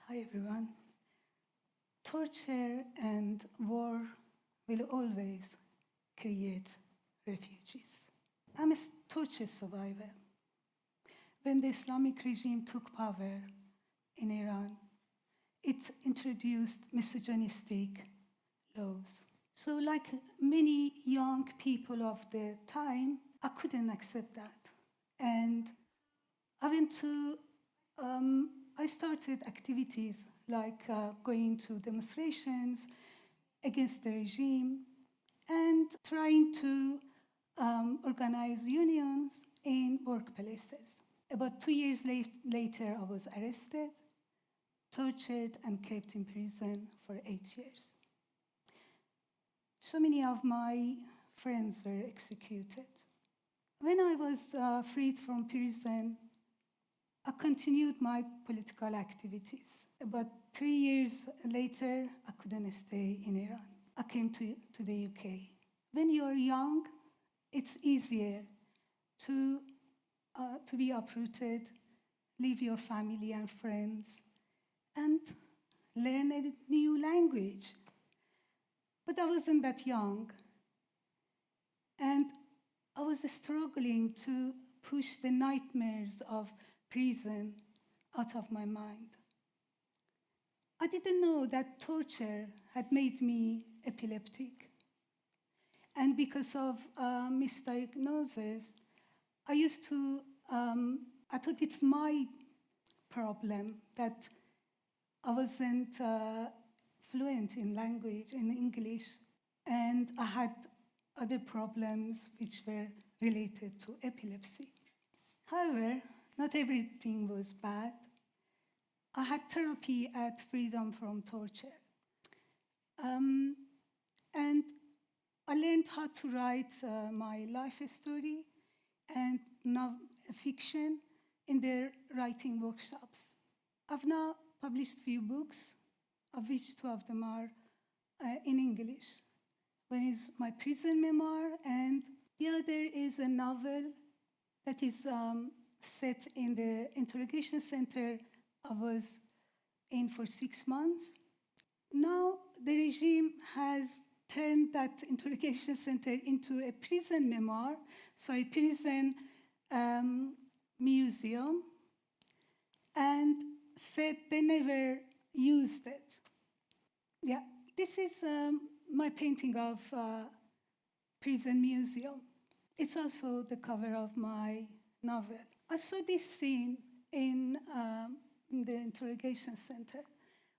Hi everyone. Torture and war will always create refugees. I'm a torture survivor. When the Islamic regime took power in Iran, it introduced misogynistic laws. So like many young people of the time, I couldn't accept that. And I started activities like going to demonstrations against the regime and trying to organize unions in workplaces. About 2 years later, I was arrested, tortured, and kept in prison for 8 years. So many of my friends were executed. When I was freed from prison, I continued my political activities. About 3 years later, I couldn't stay in Iran. I came to the UK. When you're young, it's easier to be uprooted, leave your family and friends, and learn a new language. But I wasn't that young, and I was struggling to push the nightmares of prison out of my mind. I didn't know that torture had made me epileptic. And because of misdiagnosis, I thought it's my problem that I wasn't fluent in language, in English, and I had other problems which were related to epilepsy. However, not everything was bad. I had therapy at Freedom from Torture. And I learned how to write my life story and fiction in their writing workshops. I've now published few books, of which 2 of them are in English. One is my prison memoir, and the other is a novel that is set in the interrogation center I was in for 6 months. Now the regime has turned that interrogation center into a prison memoir, so a prison museum, and said they never used it. Yeah, this is my painting of prison museum. It's also the cover of my novel. I saw this scene in the interrogation center.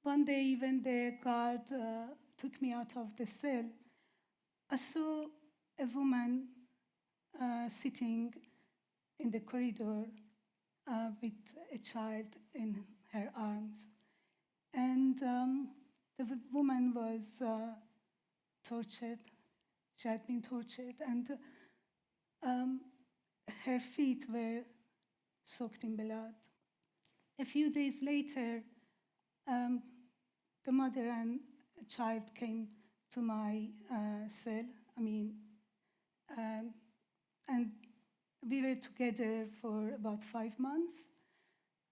One day, when the guard took me out of the cell, I saw a woman sitting in the corridor with a child in her arms. And the woman was tortured. She had been tortured, and her feet were soaked in blood. A few days later, the mother and child came to my cell, and we were together for about 5 months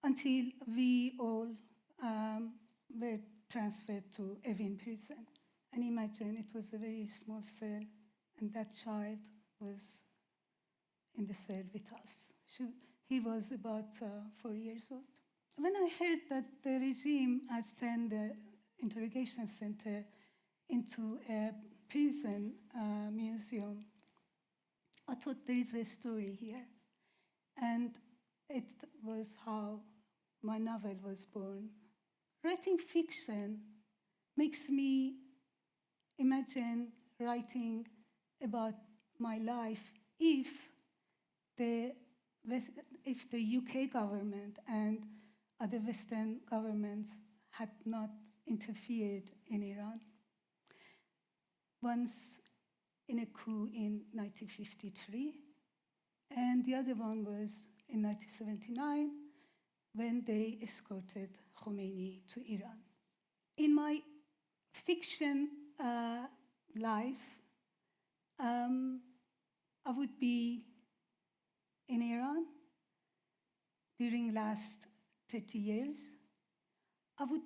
until we all were transferred to Evin prison. And imagine, it was a very small cell, and that child was in the cell with us. He was about 4 years old. When I heard that the regime has turned the interrogation center into a prison museum, I thought there is a story here. And it was how my novel was born. Writing fiction makes me imagine writing about my life if the UK government and other Western governments had not interfered in Iran. Once in a coup in 1953, and the other one was in 1979, when they escorted Khomeini to Iran. In my fiction life, I would be in Iran during last 30 years. I would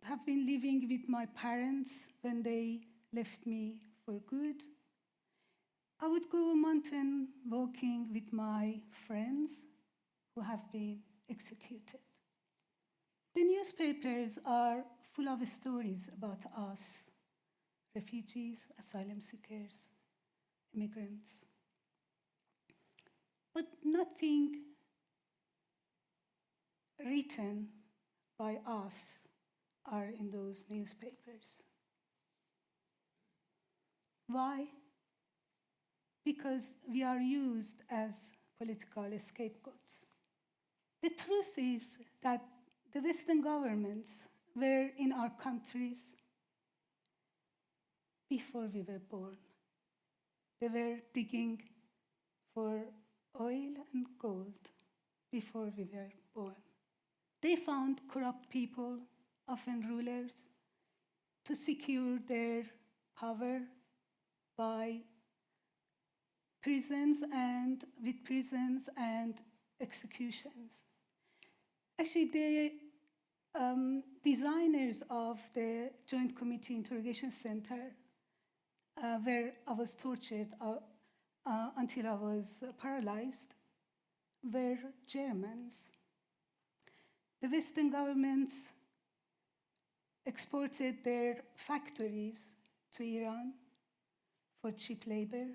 have been living with my parents when they left me for good. I would go mountain walking with my friends who have been executed. The newspapers are full of stories about us, refugees, asylum seekers, immigrants. But nothing written by us are in those newspapers. Why? Because we are used as political scapegoats. The truth is that the Western governments were in our countries before we were born. They were digging for oil and gold before we were born. They found corrupt people, often rulers, to secure their power by prisons and executions. Actually, the designers of the Joint Committee Interrogation Center, where I was tortured until I was paralyzed, were Germans. The Western governments exported their factories to Iran for cheap labor,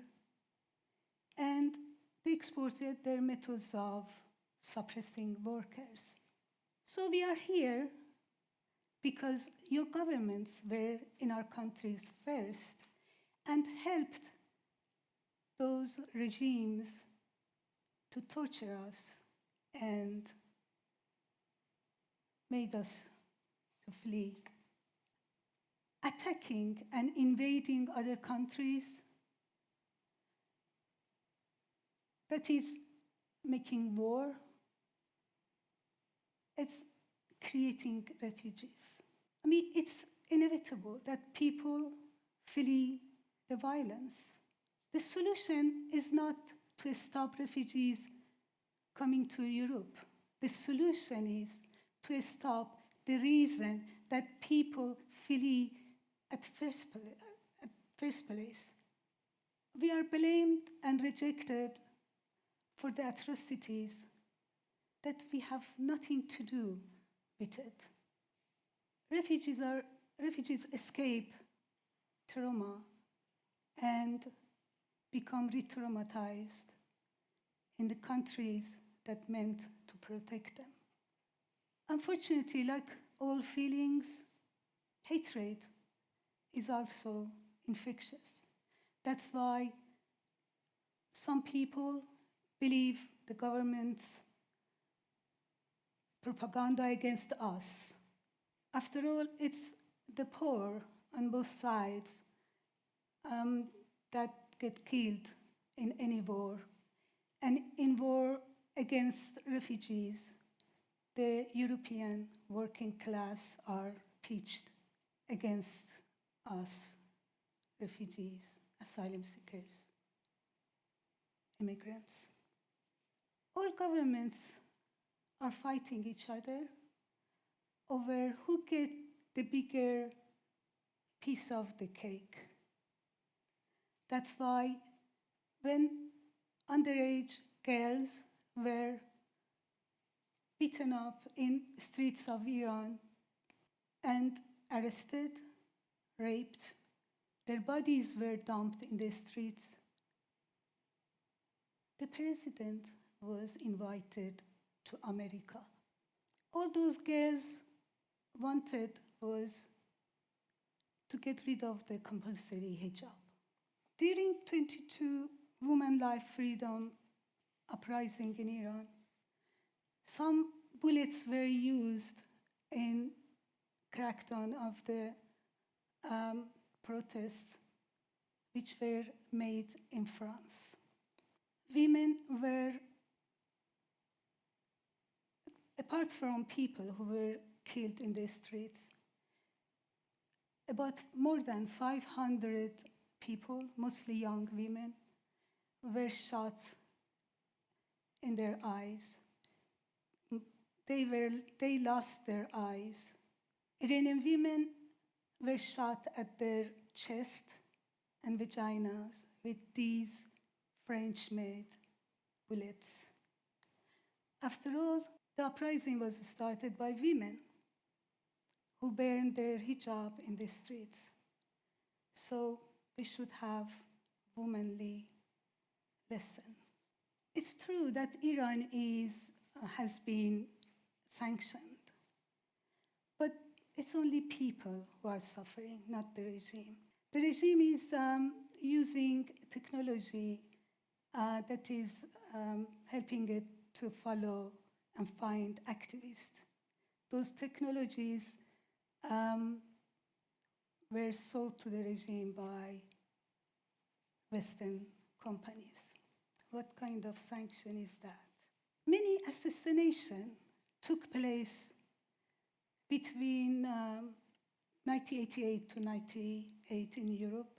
and they exported their methods of suppressing workers. So we are here because your governments were in our countries first and helped those regimes to torture us and made us to flee. Attacking and invading other countries, that is making war, it's creating refugees. I mean, it's inevitable that people flee the violence. The solution is not to stop refugees coming to Europe. The solution is to stop the reason that people flee at first place. We are blamed and rejected for the atrocities that we have nothing to do with it. Refugees escape trauma and become re-traumatized in the countries that meant to protect them. Unfortunately, like all feelings, hatred is also infectious. That's why some people believe the government's propaganda against us. After all, it's the poor on both sides that get killed in any war. And in war against refugees, the European working class are pitched against us, refugees, asylum seekers, immigrants. All governments are fighting each other over who gets the bigger piece of the cake. That's why when underage girls were beaten up in streets of Iran and arrested, raped, their bodies were dumped in the streets, the president was invited to America. All those girls wanted was to get rid of the compulsory hijab. During 22 Women Life Freedom uprising in Iran, some bullets were used in crackdown of the protests which were made in France. Women were, apart from people who were killed in the streets, about more than 500 people, mostly young women, were shot in their eyes. They lost their eyes Iranian women were shot at their chest and vaginas with these French-made bullets. After all, the uprising was started by women who burned their hijab in the streets. So we should have womanly lesson. It's true that Iran has been sanctioned, but it's only people who are suffering, not the regime. The regime is using technology that is helping it to follow and find activists. Those technologies were sold to the regime by Western companies. What kind of sanction is that? Many assassinations took place between 1988 to 1998 in Europe.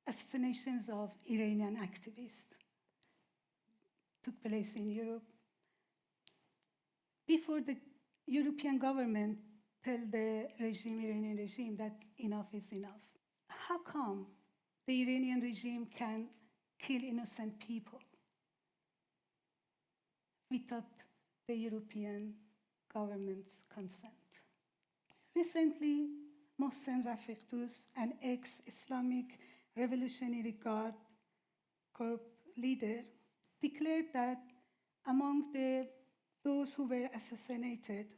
Assassinations of Iranian activists took place in Europe. Before the European government tell the Iranian regime that enough is enough. How come the Iranian regime can kill innocent people without the European government's consent? Recently, Mohsen Rafiqdoust, an ex-Islamic Revolutionary Guard Corps leader, declared that among those who were assassinated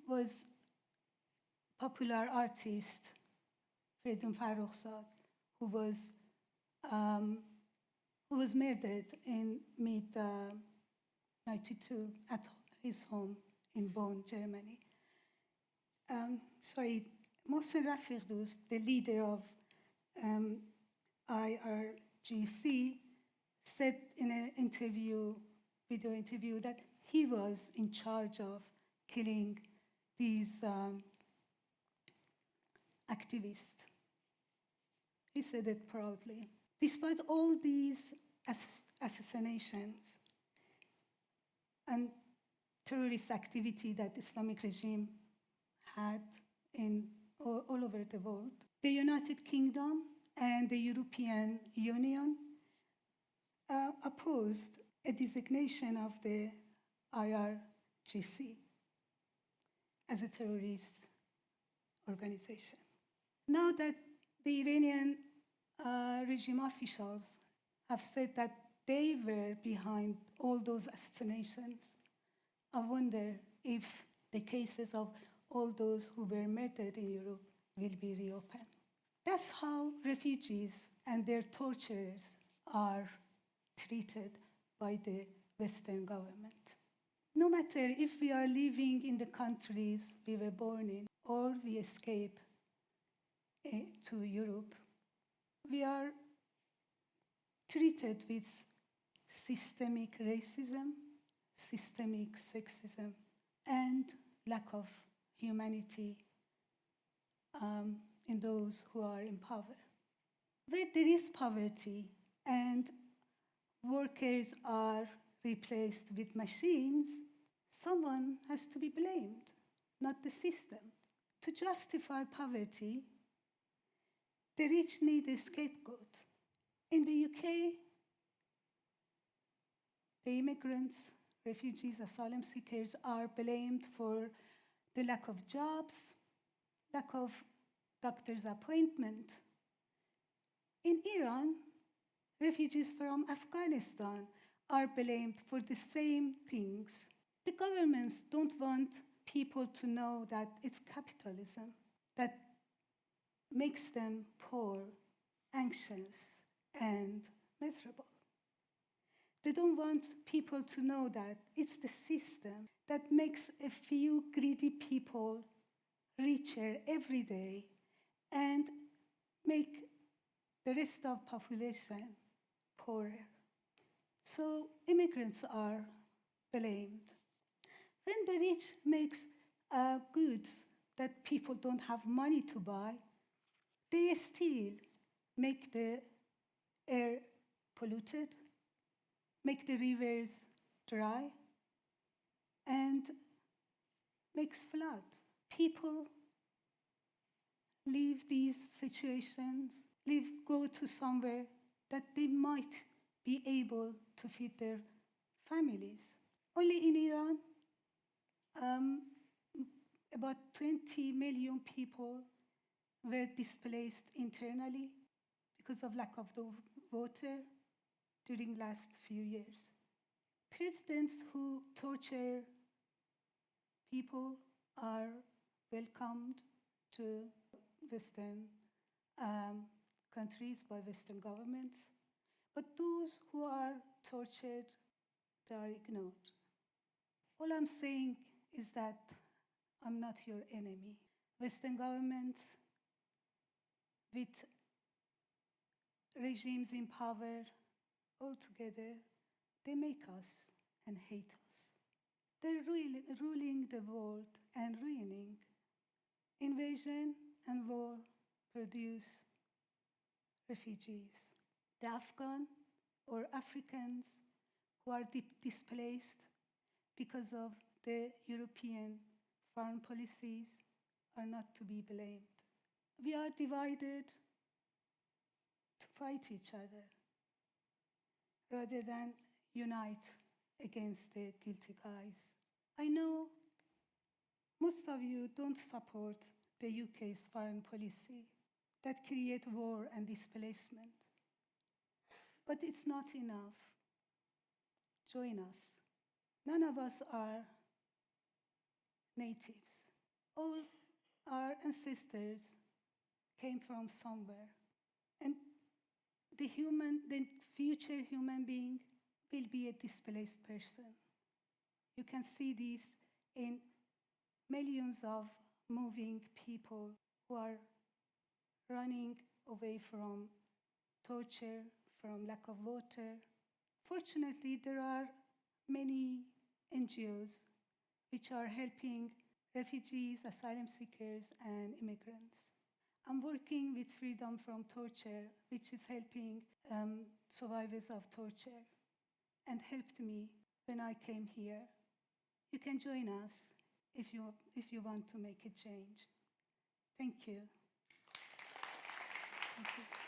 was popular artist Feridun Farrokhzad, who was murdered in mid-92 at his home in Bonn, Germany. Mohsen Rafiqdoust, the leader of IRGC, said in an video interview, that he was in charge of killing these activists. He said it proudly. Despite all these assassinations and terrorist activity that the Islamic regime had all over the world, the United Kingdom and the European Union opposed a designation of the IRGC as a terrorist organization. Now that the Iranian regime officials have said that they were behind all those assassinations, I wonder if the cases of all those who were murdered in Europe will be reopened. That's how refugees and their torturers are treated by the Western government. No matter if we are living in the countries we were born in or we escape to Europe, we are treated with systemic racism, systemic sexism, and lack of humanity in those who are in power. Where there is poverty and workers are replaced with machines, someone has to be blamed, not the system. To justify poverty, the rich need a scapegoat. In the UK, the immigrants, refugees, asylum seekers are blamed for the lack of jobs, lack of doctor's appointment. In Iran, refugees from Afghanistan are blamed for the same things. The governments don't want people to know that it's capitalism that makes them poor, anxious, and miserable. They don't want people to know that it's the system that makes a few greedy people richer every day and make the rest of the population poorer. So immigrants are blamed. When the rich makes goods that people don't have money to buy, they still make the air polluted, make the rivers dry, and makes flood. People leave these situations, go to somewhere that they might be able to feed their families. Only in Iran, about 20 million people were displaced internally because of lack of the water during last few years. Presidents who torture people are welcomed to Western countries by Western governments, but those who are tortured, they are ignored. All I'm saying is that I'm not your enemy. Western governments with regimes in power all together, they make us and hate us. They're ruling the world and ruining. Invasion and war produce refugees. The Afghan or Africans who are displaced because of the European foreign policies are not to be blamed. We are divided to fight each other rather than unite against the guilty guys. I know most of you don't support the UK's foreign policy that create war and displacement. But it's not enough. Join us. None of us are natives. All our ancestors came from somewhere. And the future human being will be a displaced person. You can see this in millions of moving people who are running away from torture, from lack of water. Fortunately, there are many NGOs which are helping refugees, asylum seekers, and immigrants. I'm working with Freedom from Torture, which is helping survivors of torture and helped me when I came here. You can join us if you want to make a change. Thank you. Thank you.